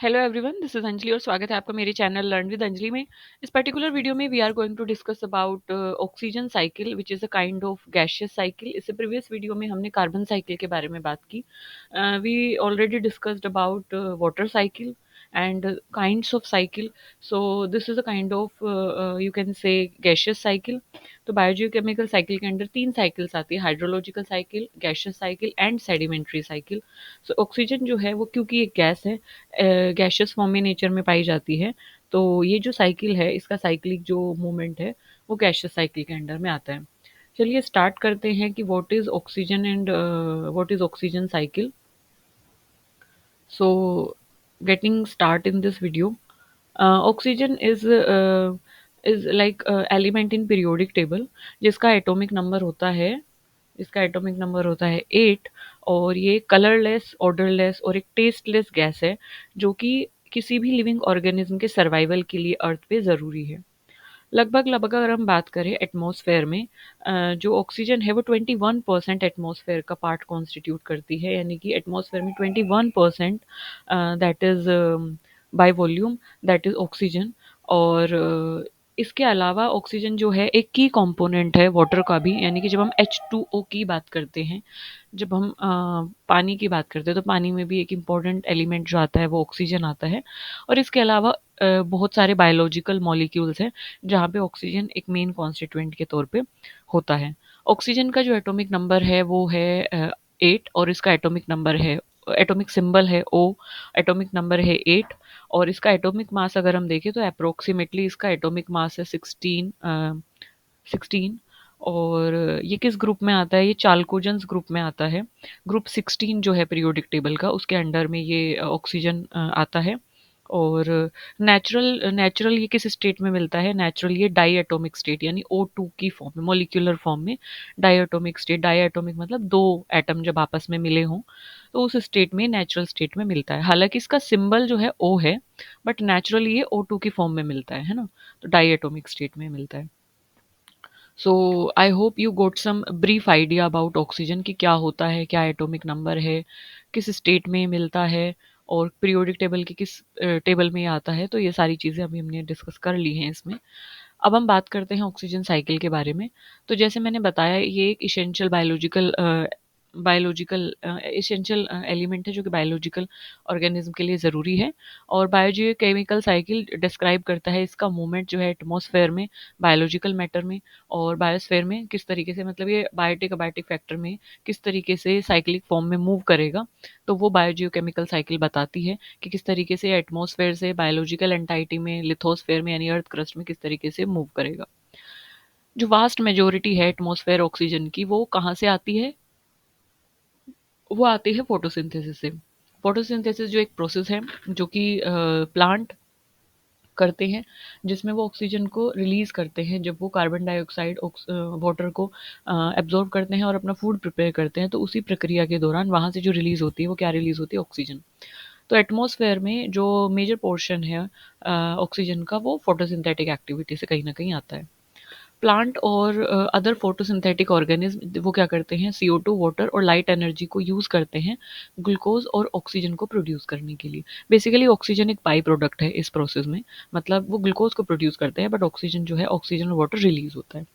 Hello everyone, this is Anjali और स्वागत है आपका मेरे चैनल लर्न विद अंजलि में। इस पर्टिकुलर वीडियो में we are going to discuss about oxygen cycle which is a kind of gaseous cycle. इससे प्रीवियस वीडियो में हमने कार्बन साइकिल के बारे में बात की। We already discussed about water cycle and kinds of cycle. So this is a kind of you can say gaseous cycle. तो biogeochemical cycle के अंदर तीन साइकिल्स आती है: hydrological cycle, gaseous cycle and sedimentary cycle. So oxygen जो है वो क्योंकि एक गैस है, गैशियस फॉर्म में नेचर में पाई जाती है, तो ये जो साइकिल है इसका साइक्लिक जो मूवमेंट है वो गैशियस साइकिल के अंडर में आता है। चलिए स्टार्ट करते हैं कि what is oxygen and what is oxygen cycle. So, getting start in this video, oxygen is like element in periodic table जिसका एटॉमिक नंबर होता है, इसका एटॉमिक नंबर होता है 8। और ये कलरलेस, ऑर्डरलेस और एक टेस्टलेस गैस है जो कि किसी भी लिविंग ऑर्गेनिज्म के सर्वाइवल के लिए अर्थ पे ज़रूरी है। लगभग लगभग अगर हम बात करें एटमॉस्फेयर में, जो ऑक्सीजन है वो 21% एटमॉस्फेयर का पार्ट कॉन्स्टिट्यूट करती है, यानी कि एटमॉस्फेयर में 21% that is by volume, that is oxygen. और इसके अलावा ऑक्सीजन जो है एक की कंपोनेंट है वाटर का भी, यानी कि जब हम H2O की बात करते हैं, जब हम पानी की बात करते हैं तो पानी में भी एक इम्पॉर्टेंट एलिमेंट जो आता है वो ऑक्सीजन आता है। और इसके अलावा बहुत सारे बायोलॉजिकल मॉलिक्यूल्स हैं जहाँ पे ऑक्सीजन एक मेन कॉन्स्टिट्यूएंट के तौर पे होता है। ऑक्सीजन का जो एटॉमिक नंबर है वो है 8, और इसका एटॉमिक नंबर है, एटॉमिक सिंबल है O, एटॉमिक नंबर है 8। और इसका एटॉमिक मास अगर हम देखें तो अप्रोक्सीमेटली इसका एटॉमिक मास है 16। और ये किस ग्रुप में आता है? ये चाल्कोजेंस ग्रुप में आता है। ग्रुप 16 जो है पीरियोडिक टेबल का, उसके अंडर में ये ऑक्सीजन आता है। और नेचुरल नेचुरल ये किस स्टेट में मिलता है? नेचुरल ये डाई एटॉमिक स्टेट यानी O2 की फॉर्म में, मोलिकुलर फॉर्म में। Diatomic state, diatomic मतलब दो एटम जब आपस में मिले हों तो उस स्टेट में, नेचुरल स्टेट में मिलता है। हालांकि इसका सिंबल जो है O है, बट नेचुरली ये O2 की फॉर्म में मिलता है ना, तो डाई एटॉमिक स्टेट में मिलता है। So I hope you got some brief idea about oxygen कि क्या होता है, क्या एटॉमिक नंबर है, किस स्टेट में मिलता है, और पीरियोडिक टेबल के किस टेबल में ये आता है। तो ये सारी चीज़ें अभी हमने डिस्कस कर ली हैं इसमें। अब हम बात करते हैं ऑक्सीजन साइकिल के बारे में। तो जैसे मैंने बताया, ये एक इसेंशियल बायोलॉजिकल इसेंशियल एलिमेंट है जो कि बायोलॉजिकल ऑर्गेनिज्म के लिए ज़रूरी है। और बायोजियोकेमिकल साइकिल डिस्क्राइब करता है इसका मूवमेंट जो है एटमॉस्फेयर में, बायोलॉजिकल मैटर में और बायोस्फेयर में किस तरीके से, मतलब ये बायोटिक अबायोटिक फैक्टर में किस तरीके से साइक्लिक फॉर्म में मूव करेगा। तो वो बायोजियोकेमिकल साइकिल बताती है कि किस तरीके से एटमॉस्फेयर से बायोलॉजिकल एंटाइटी में, लिथोस्फेयर में यानी अर्थ क्रस्ट में किस तरीके से मूव करेगा। जो वास्ट मेजोरिटी है एटमॉस्फेयर ऑक्सीजन की, वो कहाँ से आती है? वो आती है फोटोसिंथेसिस से। फोटोसिंथेसिस जो एक प्रोसेस है जो कि प्लांट करते हैं, जिसमें वो ऑक्सीजन को रिलीज करते हैं जब वो कार्बन डाइऑक्साइड वाटर को एब्जॉर्ब करते हैं और अपना फूड प्रिपेयर करते हैं। तो उसी प्रक्रिया के दौरान वहाँ से जो रिलीज होती है वो क्या रिलीज होती है? ऑक्सीजन। तो एटमॉस्फेयर में जो मेजर पोर्शन है ऑक्सीजन का, वो फोटोसिंथेटिक एक्टिविटी से कहीं ना कहीं आता है। प्लांट और अदर फोटोसिंथेटिक ऑर्गेनिज्म वो क्या करते हैं? CO2, वाटर और लाइट एनर्जी को यूज़ करते हैं ग्लूकोज और ऑक्सीजन को प्रोड्यूस करने के लिए। बेसिकली ऑक्सीजन एक बाई प्रोडक्ट है इस प्रोसेस में, मतलब वो ग्लूकोज को प्रोड्यूस करते हैं, बट ऑक्सीजन जो है, ऑक्सीजन और वाटर रिलीज होता है।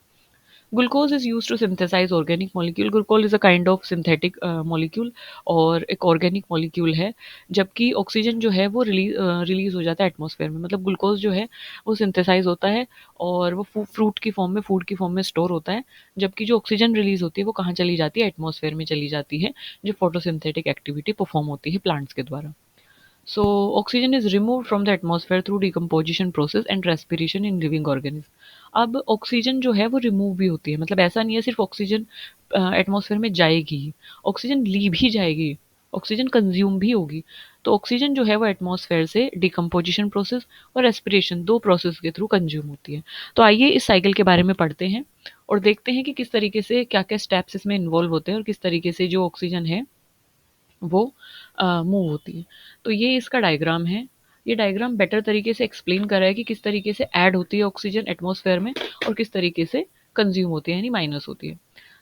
Glucose is use to synthesise organic molecule. Glucose is a kind of synthetic molecule और एक ऑर्गेनिक मॉलिक्यूल है। जबकि ऑक्सीजन जो है वो रिलीज हो जाता है एटमॉस्फेयर में, मतलब ग्लूकोज जो है वो सिंथेसाइज होता है और वो फ्रूट की फॉर्म में, फूड की फॉर्म में स्टोर होता है। जबकि जो ऑक्सीजन रिलीज होती है वो कहाँ चली जाती है? एटमॉस्फेयर में चली जाती है, जो फोटोसिंथेटिक एक्टिविटी परफॉर्म होती है प्लांट्स के द्वारा। So oxygen is removed from the atmosphere through decomposition process and respiration in living organism. अब ऑक्सीजन जो है वो रिमूव भी होती है, मतलब ऐसा नहीं है सिर्फ ऑक्सीजन एटमॉस्फेयर में जाएगी, ऑक्सीजन ली भी जाएगी, ऑक्सीजन कंज्यूम भी होगी। तो ऑक्सीजन जो है वो एटमॉस्फेयर से डिकम्पोजिशन प्रोसेस और रेस्पिरेशन, दो प्रोसेस के थ्रू कंज्यूम होती है। तो आइए इस साइकिल के बारे में पढ़ते हैं और देखते हैं कि किस तरीके से, क्या क्या स्टेप्स इसमें इन्वॉल्व होते हैं और किस तरीके से जो ऑक्सीजन है वो मूव होती है। तो ये इसका डायग्राम है। ये डायग्राम बेटर तरीके से एक्सप्लेन कर रहा है कि किस तरीके से ऐड होती है ऑक्सीजन एटमॉस्फेयर में और किस तरीके से कंज्यूम होती है, यानी माइनस होती है।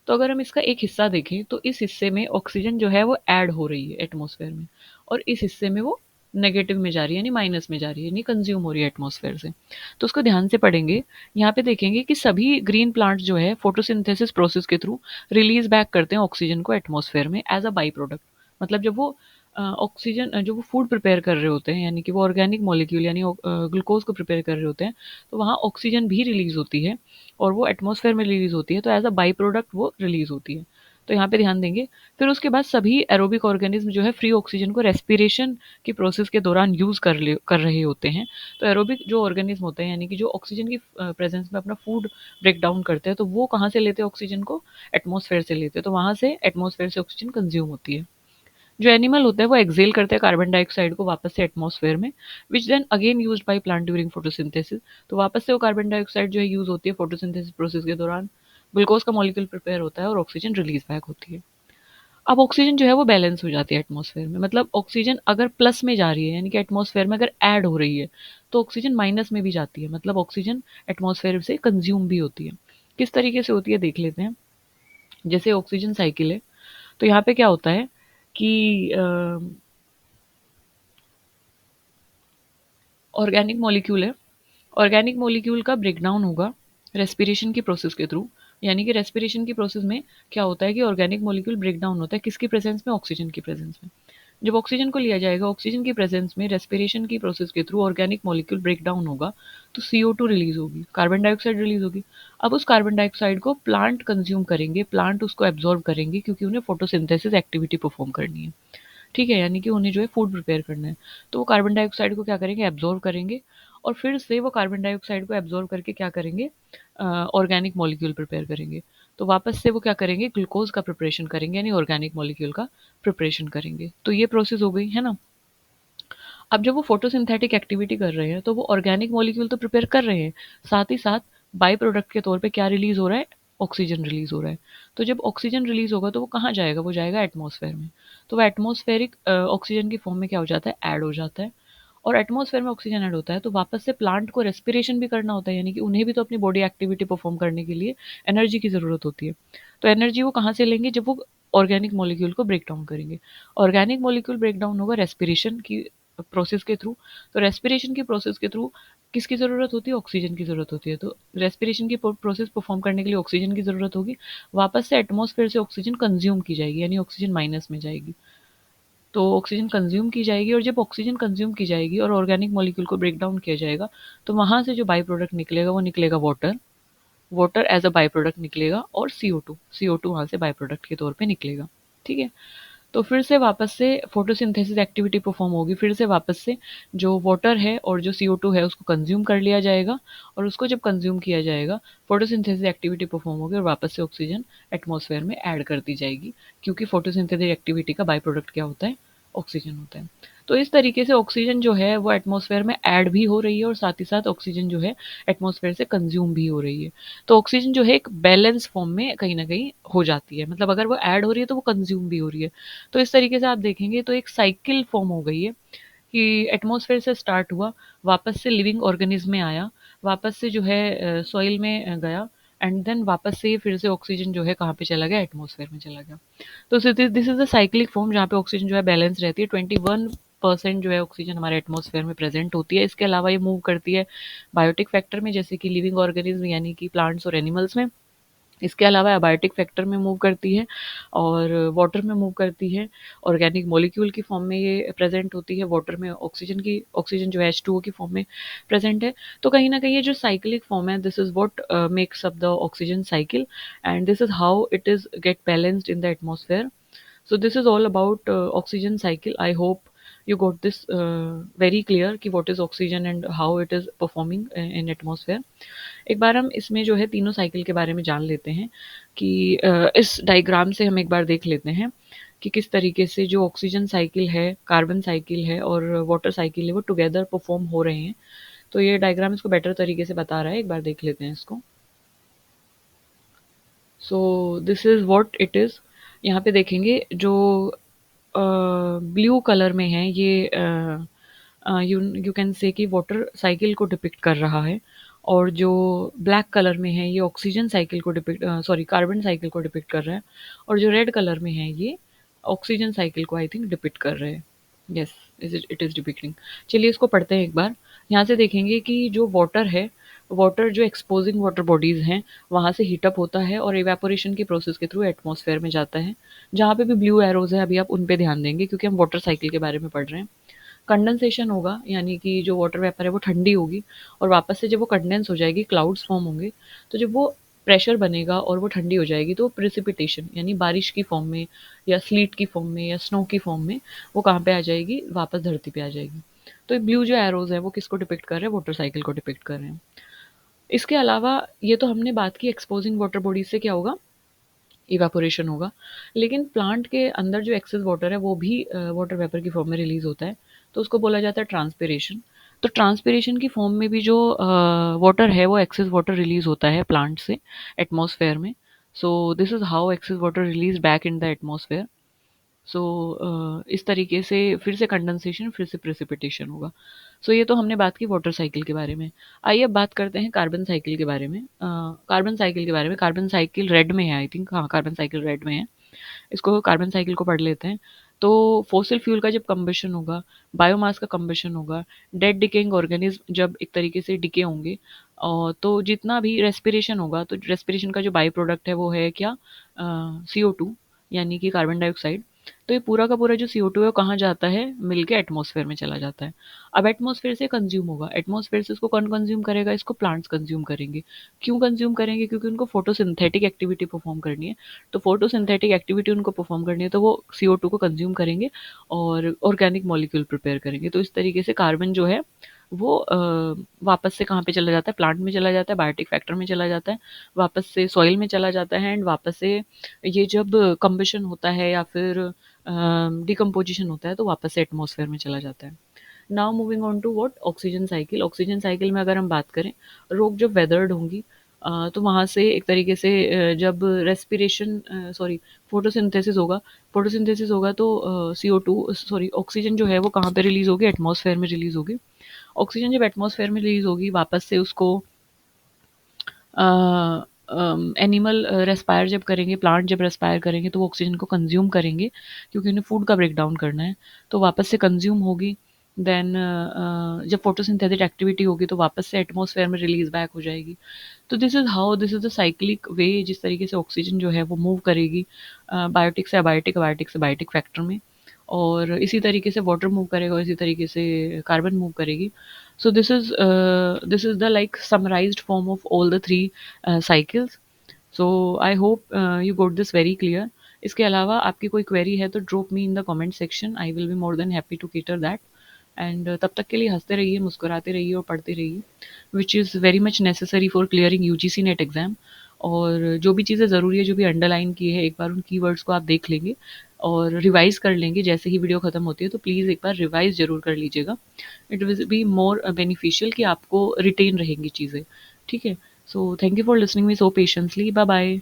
तो अगर हम इसका एक हिस्सा देखें तो इस हिस्से में ऑक्सीजन जो है वो ऐड हो रही है एटमॉस्फेयर में, और इस हिस्से में वो नेगेटिव में जा रही है, यानी माइनस में जा रही है, यानी कंज्यूम हो रही है एटमॉस्फेयर से। तो उसको ध्यान से पढ़ेंगे। यहाँ पे देखेंगे कि सभी ग्रीन प्लांट जो है फोटोसिंथेसिस प्रोसेस के थ्रू रिलीज बैक करते हैं ऑक्सीजन को एटमॉस्फेयर में एज अ बाई प्रोडक्ट। मतलब जब वो ऑक्सीजन जो वो फूड प्रिपेयर कर रहे होते हैं, यानी कि वो ऑर्गेनिक मॉलिक्यूल यानी ग्लूकोज को प्रिपेयर कर रहे होते हैं, तो वहाँ ऑक्सीजन भी रिलीज होती है और वो एटमॉस्फेयर में रिलीज होती है, तो एज अ बाई प्रोडक्ट वो रिलीज होती है। तो यहाँ पे ध्यान देंगे। फिर उसके बाद सभी एरोबिक ऑर्गेनिज्म जो है फ्री ऑक्सीजन को रेस्पिरेशन की प्रोसेस के दौरान यूज कर रहे होते हैं। तो एरोबिक जो ऑर्गेनिज्म होते हैं, यानी कि जो ऑक्सीजन की प्रेजेंस में अपना फूड ब्रेक डाउन करते हैं, तो वो कहाँ से लेते हैं ऑक्सीजन को? एटमॉस्फेयर से लेते हैं। तो वहां से एटमॉस्फेयर से ऑक्सीजन कंज्यूम होती है। जो एनिमल होता है वो एक्सेल करते हैं कार्बन डाइऑक्साइड को वापस से एटमॉस्फेयर में, which then again used by plant during photosynthesis. तो वापस से वो कार्बन डाइऑक्साइड जो है यूज होती है फोटोसिंथेसिस प्रोसेस के दौरान, ग्लूकोज का मॉलिक्यूल प्रिपेयर होता है और ऑक्सीजन रिलीज बैक होती है। अब ऑक्सीजन जो है वो बैलेंस हो जाती है एटमॉस्फेयर में। मतलब ऑक्सीजन अगर प्लस में जा रही है, यानी कि एटमॉस्फेयर में अगर ऐड हो रही है, तो ऑक्सीजन माइनस में भी जाती है, मतलब ऑक्सीजन एटमॉस्फेयर से कंज्यूम भी होती है। किस तरीके से होती है देख लेते हैं। जैसे ऑक्सीजन साइकिल है, तो यहाँ पे क्या होता है कि ऑर्गेनिक मॉलिक्यूल है, ऑर्गेनिक मॉलिक्यूल का ब्रेकडाउन होगा रेस्पिरेशन की प्रोसेस के थ्रू। यानी कि रेस्पिरेशन की प्रोसेस में क्या होता है कि ऑर्गेनिक मॉलिक्यूल ब्रेकडाउन होता है किसकी प्रेजेंस में? ऑक्सीजन की प्रेजेंस में। जब ऑक्सीजन को लिया जाएगा ऑक्सीजन की प्रेजेंस में, रेस्पिरेशन की प्रोसेस के through organic molecule break down होगा, तो CO2 रिलीज होगी, कार्बन डाइऑक्साइड रिलीज होगी। अब उस कार्बन डाइऑक्साइड को प्लांट कंज्यूम करेंगे, प्लांट उसको एब्जॉर्ब करेंगे, क्योंकि उन्हें फोटोसिंथेसिस एक्टिविटी परफॉर्म करनी है। ठीक है, यानी कि उन्हें जो है फूड प्रिपेयर करना है। तो वो कार्बन डाइऑक्साइड को क्या करेंगे? एब्जॉर्ब करेंगे, और फिर से वो कार्बन डाइऑक्साइड को एब्जॉर्ब करके क्या करेंगे? ऑर्गेनिक मॉलिक्यूल प्रिपेयर करेंगे। तो वापस से वो क्या करेंगे? ग्लूकोज का प्रिपरेशन करेंगे, यानी ऑर्गेनिक मॉलिक्यूल का प्रिपरेशन करेंगे। तो ये प्रोसेस हो गई है ना। अब जब वो फोटोसिंथेटिक एक्टिविटी कर रहे हैं, तो वो ऑर्गेनिक मॉलिक्यूल तो प्रिपेयर कर रहे हैं, साथ ही साथ बाई प्रोडक्ट के तौर पे क्या रिलीज हो रहा है? ऑक्सीजन रिलीज हो रहा है। तो जब ऑक्सीजन रिलीज होगा तो वो कहाँ जाएगा? वो जाएगा एटमॉस्फेयर में। तो वो एटमॉस्फेरिक ऑक्सीजन की फॉर्म में क्या हो जाता है? ऐड हो जाता है। और एटमॉस्फेयर में ऑक्सीजन ऐड होता है तो वापस से प्लांट को रेस्पिरेशन भी करना होता है, यानी कि उन्हें भी तो अपनी बॉडी एक्टिविटी परफॉर्म करने के लिए एनर्जी की ज़रूरत होती है। तो एनर्जी वो कहाँ से लेंगे? जब वो ऑर्गेनिक मॉलिक्यूल को ब्रेक डाउन करेंगे। ऑर्गेनिक मॉलिक्यूल ब्रेक डाउन होगा रेस्पिरेशन की प्रोसेस के थ्रू। तो रेस्पिरेशन की प्रोसेस के थ्रू किसकी ज़रूरत होती है? ऑक्सीजन की ज़रूरत होती है। तो रेस्पिरेशन की प्रोसेस परफॉर्म करने के लिए ऑक्सीजन की ज़रूरत होगी। वापस से एटमॉस्फेयर से ऑक्सीजन कंज्यूम की जाएगी, यानी ऑक्सीजन माइनस में जाएगी। तो ऑक्सीजन कंज्यूम की जाएगी, और जब ऑक्सीजन कंज्यूम की जाएगी और ऑर्गेनिक मॉलिक्यूल को ब्रेक डाउन किया जाएगा, तो वहाँ से जो बाई प्रोडक्ट निकलेगा वो निकलेगा water. Water as a by product निकलेगा, और CO2, CO2 वहाँ से बाई प्रोडक्ट के तौर पे निकलेगा। ठीक है। तो फिर से वापस से फोटोसिंथेसिस एक्टिविटी परफॉर्म होगी, फिर से वापस से जो वाटर है और जो CO2 है उसको कंज्यूम कर लिया जाएगा, और उसको जब कंज्यूम किया जाएगा फोटोसिंथेसिस एक्टिविटी परफॉर्म होगी, और वापस से ऑक्सीजन एटमॉस्फेयर में ऐड कर दी जाएगी, क्योंकि फोटोसिंथेसिस एक्टिविटी का बाई प्रोडक्ट क्या होता है? ऑक्सीजन होता है। तो इस तरीके से ऑक्सीजन जो है वो एटमॉस्फेयर में ऐड भी हो रही है, और साथ ही साथ ऑक्सीजन जो है एटमॉस्फेयर से कंज्यूम भी हो रही है। तो ऑक्सीजन जो है एक बैलेंस फॉर्म में कहीं ना कहीं हो जाती है, मतलब अगर वो ऐड हो रही है तो वो कंज्यूम भी हो रही है। तो इस तरीके से आप देखेंगे तो एक साइकिल फॉर्म हो गई है कि एटमॉस्फेयर से स्टार्ट हुआ, वापस से लिविंग ऑर्गेनिज्म में आया, वापस से जो है सॉइल में गया, एंड देन वापस से फिर से ऑक्सीजन जो है कहाँ पे चला गया? एटमॉस्फेयर में चला गया। तो this is the cyclic form जहाँ पे ऑक्सीजन जो है बैलेंस रहती है। 21% जो है ऑक्सीजन हमारे एटमॉस्फेयर में प्रेजेंट होती है। इसके अलावा ये मूव करती है बायोटिक फैक्टर में, जैसे कि लिविंग ऑर्गेनिज्म यानी कि प्लांट्स और एनिमल्स में। इसके अलावा एबायोटिक फैक्टर में मूव करती है, और वाटर में मूव करती है। ऑर्गेनिक मॉलिक्यूल की फॉर्म में ये प्रेजेंट होती है, वाटर में ऑक्सीजन जो है H2O की फॉर्म में प्रेजेंट है। तो कहीं ना कहीं ये जो साइक्लिक फॉर्म है, this is what makes up the oxygen cycle, and this is how it is get balanced in the atmosphere. So this is all about oxygen cycle. I hope you got this very clear कि what is oxygen and how it is performing in atmosphere. एक बार हम इसमें जो है तीनों cycle के बारे में जान लेते हैं कि इस डायग्राम से हम एक बार देख लेते हैं कि किस तरीके से जो ऑक्सीजन साइकिल है, कार्बन साइकिल है और वाटर साइकिल है वो टुगेदर परफॉर्म हो रहे हैं। तो ये डायग्राम इसको बेटर तरीके से बता रहा है, एक बार देख लेते हैं इसको। सो this is what it is. यहाँ पे देखेंगे जो ब्लू कलर में है ये यू यू कैन से कि वाटर साइकिल को डिपिक्ट कर रहा है, और जो ब्लैक कलर में है ये ऑक्सीजन साइकिल को डिपिक्ट सॉरी कार्बन साइकिल को डिपिक्ट कर रहा है, और जो रेड कलर में है ये ऑक्सीजन साइकिल को आई थिंक डिपिक्ट कर रहे हैं। Yes, it is depicting. चलिए इसको पढ़ते हैं एक बार। यहाँ से देखेंगे कि जो वाटर है, वाटर जो एक्सपोजिंग वाटर बॉडीज़ हैं, वहाँ से हीट अप होता है और इवेपोरेशन की प्रोसेस के थ्रू एटमॉस्फेयर में जाता है। जहाँ पे भी ब्लू एरोज़ हैं, अभी आप उन पे ध्यान देंगे क्योंकि हम वाटर साइकिल के बारे में पढ़ रहे हैं। कंडेंसेशन होगा, यानी कि जो वाटर वेपर है वो ठंडी होगी और वापस से जब वो कंडेंस हो जाएगी, क्लाउड्स फॉर्म होंगे, तो जब वो प्रेशर बनेगा और वो ठंडी हो जाएगी तो प्रिसिपिटेशन यानी बारिश की फॉर्म में या स्लीट की फॉर्म में या स्नो की फॉर्म में वो कहाँ पे आ जाएगी, वापस धरती पे आ जाएगी। तो ये ब्लू जो एरोज है वो किसको डिपिक्ट कर रहे हैं, वाटर साइकिल को डिपिक्ट कर रहे हैं। इसके अलावा ये तो हमने बात की एक्सपोजिंग वाटर बॉडीज से क्या होगा, इवेपोरेशन होगा। लेकिन प्लांट के अंदर जो एक्सेस वाटर है वो भी वाटर वेपर की फॉर्म में रिलीज होता है, तो उसको बोला जाता है ट्रांसपिरेशन। तो ट्रांसपिरेशन की फॉर्म में भी जो वाटर है वो एक्सेस वाटर रिलीज होता है प्लांट से एटमॉस्फेयर में। So this is how excess water release back in the atmosphere. So इस तरीके से फिर से कंडेंसेशन फिर से प्रेसिपिटेशन होगा। सो ये तो हमने बात की वाटर साइकिल के बारे में। आइए अब बात करते हैं कार्बन साइकिल के बारे में। कार्बन साइकिल के बारे में, कार्बन साइकिल रेड में है आई थिंक, हाँ कार्बन साइकिल रेड में है। इसको कार्बन साइकिल को पढ़ लेते हैं। तो फॉसिल फ्यूल का जब कंबशन होगा, बायोमास का कंबशन होगा, डेड डिकेइंग ऑर्गेनिज्म जब एक तरीके से डिके होंगे, तो जितना भी रेस्पिरेशन होगा, तो रेस्पिरेशन का जो बाई प्रोडक्ट है वो है क्या, CO2 यानी कि कार्बन डाइऑक्साइड। तो ये पूरा का पूरा जो CO2 है वो कहाँ जाता है, मिलके एटमॉस्फेयर में चला जाता है। अब एटमॉस्फेयर से कंज्यूम होगा, एटमॉस्फेयर से इसको कौन कंज्यूम करेगा, इसको प्लांट्स कंज्यूम करेंगे। क्यों कंज्यूम करेंगे, क्योंकि उनको फोटोसिंथेटिक एक्टिविटी परफॉर्म करनी है। तो फोटोसिंथेटिक एक्टिविटी उनको परफॉर्म करनी है तो वो CO2 को कंज्यूम करेंगे और ऑर्गेनिक मॉलिक्यूल प्रिपेयर करेंगे। तो इस तरीके से कार्बन जो है वो वापस से कहाँ पे चला जाता है, प्लांट में चला जाता है, बायोटिक फैक्टर में चला जाता है, वापस से सॉइल में चला जाता है, एंड वापस से ये जब कंबशन होता है या फिर डिकम्पोजिशन होता है तो वापस से एटमॉस्फेयर में चला जाता है। Now moving on to what, oxygen cycle. Oxygen cycle में अगर हम बात करें, रोग जब वेदर्ड होंगी, तो वहाँ से एक तरीके से जब रेस्पिरेशन सॉरी फोटोसिंथेसिस होगा, फोटोसिंथेसिस होगा तो CO2 सॉरी ऑक्सीजन जो है वो कहाँ पे रिलीज होगी, एटमॉस्फेयर में रिलीज होगी। ऑक्सीजन जब एटमॉस्फेयर में रिलीज होगी वापस से उसको एनिमल रेस्पायर जब करेंगे, प्लांट जब रेस्पायर करेंगे तो वो ऑक्सीजन को कंज्यूम करेंगे क्योंकि उन्हें फूड का ब्रेक डाउन करना है। तो वापस से कंज्यूम होगी, देन जब फोटोसिंथेटिक एक्टिविटी होगी तो वापस से एटमॉस्फेयर में रिलीज बैक हो जाएगी। तो this is how, this is the cyclic way जिस तरीके से ऑक्सीजन जो है वो मूव करेगी बायोटिक से अबायोटिक, अबायोटिक से बायोटिक फैक्टर में, और इसी तरीके से वाटर मूव करेगा और इसी तरीके से कार्बन मूव करेगी। So this is the like summarized form of all the three cycles. So I hope you got this very clear. इसके अलावा आपकी कोई क्वेरी है तो drop me in the comment section, I will be more than happy to cater that. And तब तक के लिए हंसते रहिए, मुस्कुराते रहिए और पढ़ते रहिए, which is very much necessary for clearing UGC net exam. और जो भी चीज़ें ज़रूरी है, जो भी अंडरलाइन की है, एक बार उन कीवर्ड्स को आप देख लेंगे और रिवाइज कर लेंगे जैसे ही वीडियो खत्म होती है। तो प्लीज़ एक बार रिवाइज ज़रूर कर लीजिएगा, it will be more beneficial कि आपको रिटेन रहेंगी चीज़ें। ठीक है, so thank you for listening me so patiently, bye bye.